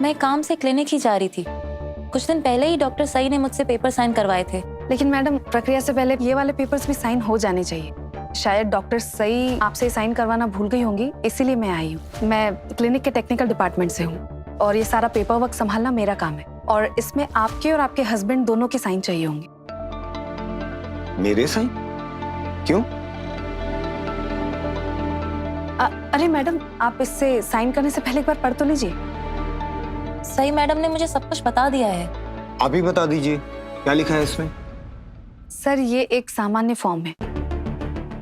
मैं काम से क्लिनिक ही जा रही थी। कुछ दिन पहले ही डॉक्टर सई ने मुझसे पेपर साइन करवाए थे। लेकिन मैडम, प्रक्रिया से पहले ये वाले पेपर्स भी साइन हो जाने चाहिए। शायद डॉक्टर सई आपसे साइन करवाना भूल गई होंगी, इसीलिए मैं आई हूँ। मैं क्लिनिक के टेक्निकल डिपार्टमेंट से हूँ और ये सारा पेपर वर्क संभालना मेरा काम है, और इसमें आपके और आपके हस्बैंड दोनों के साइन चाहिए होंगे। मेरे साइन? क्यों? अरे मैडम, आप इससे साइन करने से पहले एक बार पढ़ तो लीजिए। सई मैडम ने मुझे सब कुछ बता दिया है। आप ही बता दीजिए, क्या लिखा है इसमें? सर, ये एक सामान्य फॉर्म है।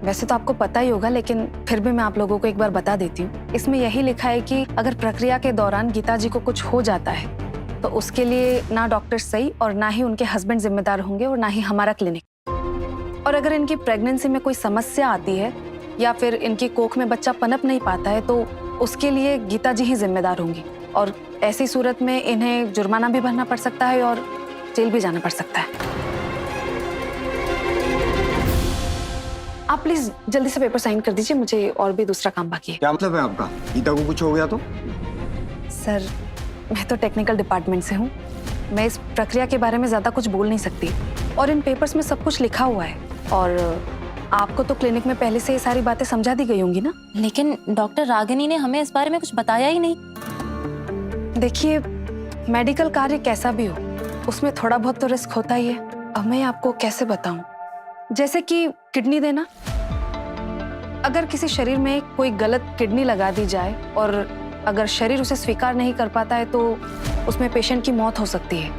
वैसे तो आपको पता ही होगा, लेकिन फिर भी मैं आप लोगों को एक बार बता देती हूँ। इसमें यही लिखा है कि अगर प्रक्रिया के दौरान गीता जी को कुछ हो जाता है तो उसके लिए ना डॉक्टर सई और ना ही उनके हस्बैंड जिम्मेदार होंगे और ना ही हमारा क्लिनिक। और अगर इनकी प्रेगनेंसी में कोई समस्या आती है या फिर इनकी कोख में बच्चा पनप नहीं पाता है तो उसके लिए गीता जी ही जिम्मेदार होंगी, और ऐसी सूरत में इन्हें जुर्माना भी भरना पड़ सकता है और जेल भी जाना पड़ सकता है। आप प्लीज जल्दी से पेपर साइन कर दीजिए, मुझे और भी दूसरा काम बाकी है। क्या मतलब है आपका? गीता को कुछ हो गया तो? सर, मैं तो टेक्निकल डिपार्टमेंट से हूँ। मैं इस प्रक्रिया के बारे में ज्यादा कुछ बोल नहीं सकती, और इन पेपर्स में सब कुछ लिखा हुआ है, और आपको तो क्लिनिक में पहले से ये सारी बातें समझा दी गई होंगी ना। लेकिन डॉक्टर रागिनी ने हमें इस बारे में कुछ बताया ही नहीं। देखिए, मेडिकल कार्य कैसा भी हो, उसमें थोड़ा बहुत तो रिस्क होता ही है। अब मैं आपको कैसे बताऊं? जैसे कि किडनी देना। अगर किसी शरीर में कोई गलत किडनी लगा दी जाए और अगर शरीर उसे स्वीकार नहीं कर पाता है तो उसमें पेशेंट की मौत हो सकती है।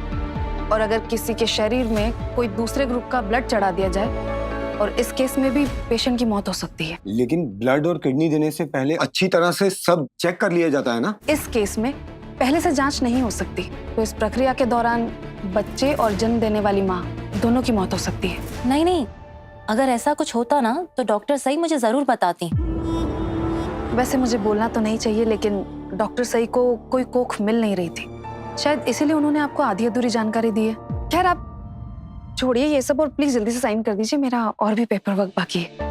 और अगर किसी के शरीर में कोई दूसरे ग्रुप का ब्लड चढ़ा दिया जाए, और इस केस में भी पेशेंट की मौत हो सकती है। लेकिन ब्लड और किडनी देने से पहले अच्छी तरह से सब चेक कर लिया जाता है ना? इस केस में पहले से जांच नहीं हो सकती, तो इस प्रक्रिया के दौरान बच्चे और जन्म देने वाली माँ दोनों की मौत हो सकती है। नहीं नहीं, अगर ऐसा कुछ होता ना तो डॉक्टर सई मुझे जरूर बताती। वैसे मुझे बोलना तो नहीं चाहिए, लेकिन डॉक्टर सई को कोई कोख मिल नहीं रही थी। शायद इसीलिए उन्होंने आपको आधी अधूरी जानकारी दी है। खैर, आप छोड़िए ये सब और प्लीज जल्दी से साइन कर दीजिए, मेरा और भी पेपर वर्क बाकी है।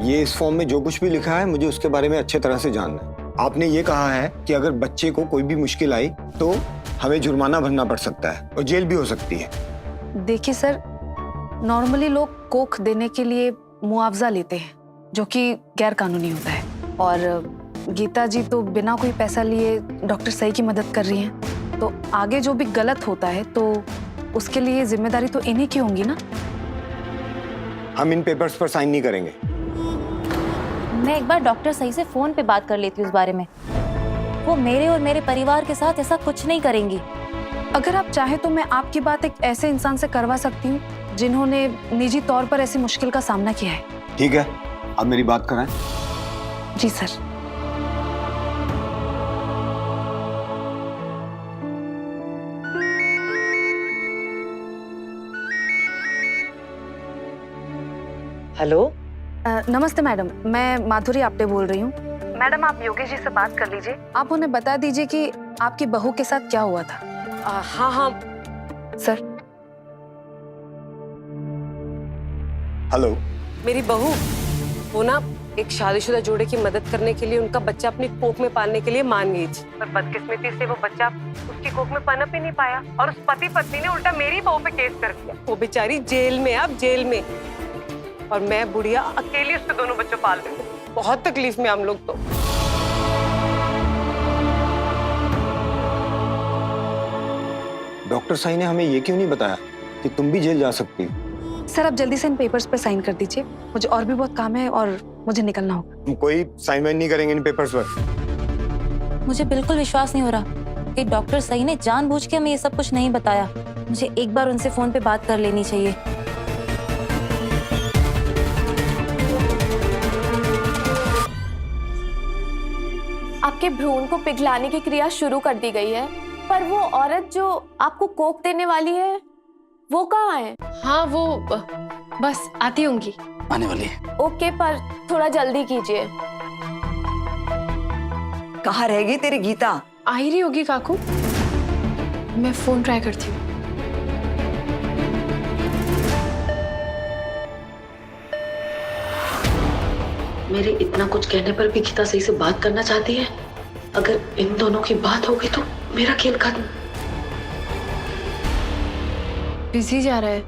ये इस फॉर्म में जो कुछ भी लिखा है मुझे उसके बारे में अच्छे तरह से जानना है। आपने ये कहा है कि अगर बच्चे को कोई भी मुश्किल आई तो हमें जुर्माना भरना पड़ सकता है और जेल भी हो सकती है। देखिए सर, नॉर्मली लोग कोख देने के लिए मुआवजा लेते हैं, जो कि गैर कानूनी होता है, और गीता जी तो बिना कोई पैसा लिए डॉक्टर सई की मदद कर रही हैं, तो आगे जो भी गलत होता है तो उसके लिए जिम्मेदारी तो इन्हीं की होंगी ना। हम इन पेपर्स पर साइन नहीं करेंगे। मैं एक बार डॉक्टर सई से फोन पे बात कर लेती हूँ इस बारे में। वो मेरे और मेरे परिवार के साथ ऐसा कुछ नहीं करेंगी। अगर आप चाहे तो मैं आपकी बात एक ऐसे इंसान से करवा सकती हूँ जिन्होंने निजी तौर पर ऐसी मुश्किल का सामना किया है। ठीक है, अब मेरी बात कराएं। जी सर। हेलो, नमस्ते मैडम, मैं माधुरी आप्टे बोल रही हूँ। मैडम, आप योगेश जी से बात कर लीजिए। आप उन्हें बता दीजिए कि आपकी बहू के साथ क्या हुआ था। हाँ हाँ सर। हेलो, मेरी बहू वो ना एक शादीशुदा जोड़े की मदद करने के लिए उनका बच्चा अपनी कोख में पालने के लिए मान गई थी, पर बदकिस्मती से वो बच्चा उसकी कोख में पनप ही नहीं पाया और उस पति पत्नी ने उल्टा मेरी बहू पे केस कर दिया। वो बेचारी जेल में, अब जेल में, और मैं बुढ़िया अकेली उसके दोनों बच्चों पाल रही हूँ। बहुत तकलीफ में हम लोग तो। डॉक्टर साई ने हमें ये क्यों नहीं बताया कि तुम भी जेल जा सकती हो? सर, आप जल्दी से इन पेपर्स पर साइन कर दीजिए, मुझे और भी बहुत काम है और मुझे निकलना होगा। हम कोई साइन वाइन नहीं करेंगे इन पेपर्स पर। मुझे बिल्कुल विश्वास नहीं हो रहा कि डॉक्टर सई ने जानबूझ के हमें ये सब कुछ नहीं बताया। मुझे एक बार उनसे फोन पे बात कर लेनी चाहिए। आपके भ्रूण को पिघलाने की क्रिया शुरू कर दी गई है, पर वो औरत जो आपको कोक देने वाली है वो कहाँ है? हाँ, वो बस आती होंगी। आने वाली है। ओके, पर थोड़ा जल्दी कीजिए। कहाँ रह गई तेरी गीता? आ ही रही होगी काकू, मैं फोन ट्राई करती हूँ। मेरे इतना कुछ कहने पर भी गीता सही से बात करना चाहती है। अगर इन दोनों की बात हो गई तो मेरा खेल खत्म। बिजी जा रहा है।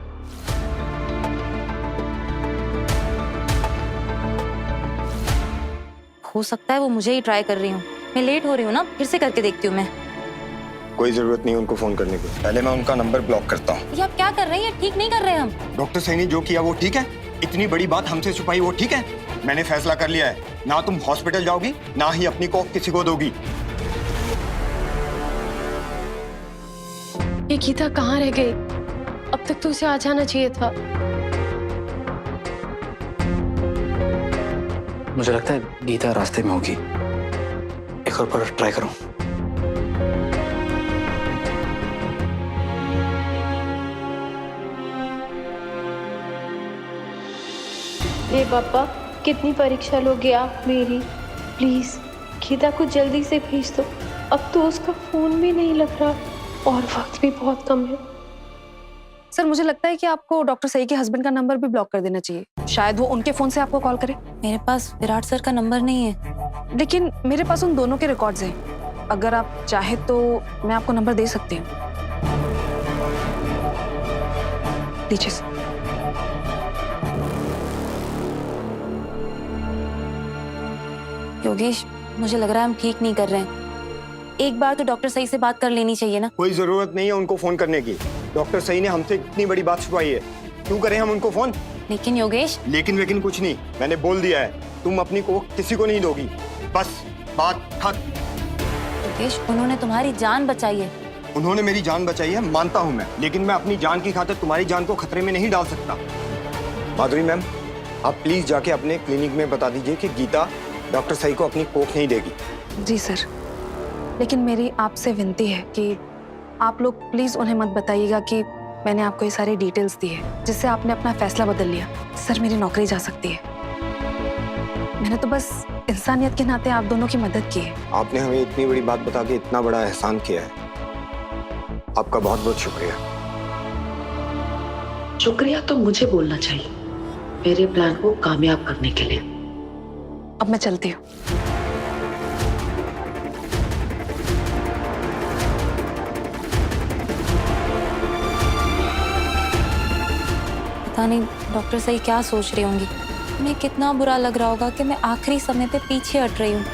हो सकता है वो मुझे ही ट्राई कर रही हूँ। मैं लेट हो रही हूँ ना, फिर से करके देखती हूँ मैं। कोई जरूरत नहीं उनको फोन करने की, पहले मैं उनका नंबर ब्लॉक करता हूँ। ये आप क्या कर रही हैं? ठीक नहीं कर रहे हम। डॉक्टर सैनी जो किया वो ठीक है? इतनी बड़ी बात हमसे छुपाई वो ठीक है? मैंने फैसला कर लिया है, ना तुम हॉस्पिटल जाओगी ना ही अपनी कोख किसी को दोगी। ये गीता कहाँ रह गई? अब तक तो उसे आ जाना चाहिए था। मुझे लगता है गीता रास्ते में होगी, एक और बार ट्राई करूं। हे पापा, कितनी परीक्षा लोगे आप मेरी? प्लीज गीता को जल्दी से भेज दो। अब तो उसका फोन भी नहीं लग रहा और वक्त भी बहुत कम है। सर मुझे लगता है कि आपको डॉक्टर सई के हस्बैंड का नंबर भी ब्लॉक कर देना चाहिए। शायद वो उनके फोन से आपको कॉल करे। मेरे पास विराट सर का नंबर नहीं है। लेकिन मेरे पास उन दोनों के रिकॉर्ड्स हैं। अगर आप चाहे तो मैं आपको नंबर दे सकती हूँ। लीजिए सर। योगेश, मुझे लग रहा है हम ठीक नहीं कर रहे हैं। एक बार तो डॉक्टर सही से बात कर लेनी चाहिए ना। कोई जरूरत नहीं है उनको फोन करने की। डॉक्टर सही ने हमसे इतनी बड़ी बात छुपाई है, क्यों करें हम उनको फोन? लेकिन योगेश, लेकिन कुछ नहीं, मैंने बोल दिया है तुम अपनी कोख किसी को नहीं दोगी, बस बात खत्म। योगेश, उन्होंने तुम्हारी जान बचाई है। उन्होंने मेरी जान बचाई है मानता हूं मैं, लेकिन मैं अपनी जान की खातिर तुम्हारी जान को खतरे में नहीं डाल सकता। माधुरी मैम, आप प्लीज जाके अपने क्लिनिक में बता दीजिए कि गीता डॉक्टर सही को अपनी कोख नहीं देगी। जी सर, लेकिन मेरी आपसे विनती है कि आप लोग प्लीज उन्हें मत बताइएगा कि मैंने आपको ये सारी डिटेल्स दी है, जिससे आपने अपना फैसला बदल लिया। सर मेरी नौकरी जा सकती है। मैंने तो बस इंसानियत के नाते आप दोनों की मदद की है। आपने हमें इतनी बड़ी बात बता के इतना बड़ा एहसान किया है, आपका बहुत बहुत शुक्रिया। शुक्रिया तो मुझे बोलना चाहिए मेरे प्लान को कामयाब करने के लिए। अब मैं चलती हूँ। पता नहीं डॉक्टर सही क्या सोच रही होंगी। उन्हें कितना बुरा लग रहा होगा कि मैं आखिरी समय पे पीछे हट रही हूँ।